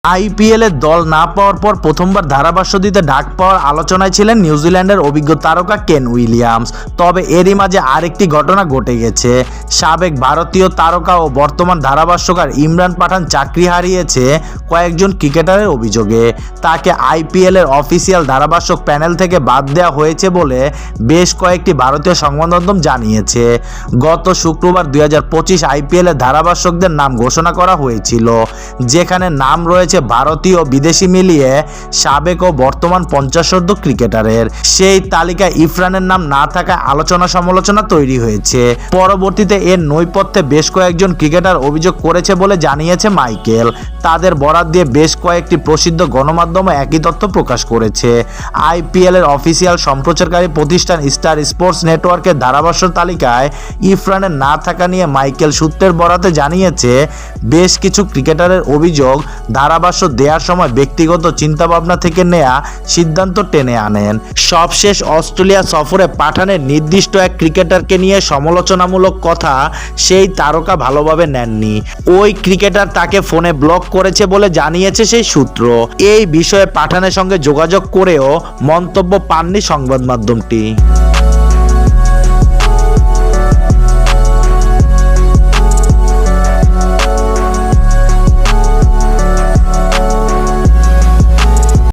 আইপিএলে দল না পাওয়ার পর প্রথমবার ধারাভাষ্য দিতে ডাক পাওয়ার আলোচনায় ছিলেন নিউজিল্যান্ডের অভিজ্ঞ তারকা কেন উইলিয়ামস। তবে এরই মাঝে আরেকটি ঘটনা ঘটে গেছে। সাবেক ভারতীয় তারকা ও বর্তমান ধারাভাষ্যকার ইমরান পাঠান চাকরি হারিয়েছে কয়েকজন ক্রিকেটারের অভিযোগে। তাকে আইপিএলের অফিসিয়াল ধারাভাষ্যক প্যানেল থেকে বাদ দেওয়া হয়েছে বলে বেশ কয়েকটি ভারতীয় সংবাদ মাধ্যম জানিয়েছে। গত শুক্রবার 2025 আইপিএলের ধারাভাষ্যকদের নাম ঘোষণা করা হয়েছিল, যেখানে নাম রয়েছে ভারতীয় বিদেশি মিলিয়ে সাবেক ও বর্তমান 50 ক্রিকেটারের। সেই তালিকায় ইরফানের নাম না থাকায় আলোচনা সমালোচনা তৈরি হয়েছে। পরবর্তীতে এর নৈপথ্যে বেশ কয়েকজন ক্রিকেটার অভিযোগ করেছে বলে জানিয়েছে মাইকেল। তাদের বরাত দিয়ে বেশ কয়েকটি প্রসিদ্ধ গণমাধ্যমে একই তথ্য প্রকাশ করেছে। আইপিএল এর অফিসিয়াল সম্প্রচারকারী প্রতিষ্ঠান স্টার স্পোর্টস নেটওয়ার্কের ধারাভাষ্য তালিকায় ইরফানের না থাকা নিয়ে মাইকেল সূত্রের বরাতে জানিয়েছে, বেশ কিছু ক্রিকেটারের অভিযোগ ধারাভাষ্য দেওয়ার সময় ব্যক্তিগত চিন্তাভাবনা থেকে নেয়া সিদ্ধান্ত টেনে আনেন। সবশেষ অস্ট্রেলিয়া সফরে পাঠানের নির্দিষ্ট এক ক্রিকেটারকে নিয়ে সমালোচনামূলক কথা সেই তারকা ভালোভাবে নেননি। ওই ক্রিকেটার তাকে ফোনে ব্লক করেছে বলে জানিয়েছে সেই সূত্র। এই বিষয়ে পাঠানের সঙ্গে যোগাযোগ করেও মন্তব্য পাননি সংবাদ মাধ্যমটি।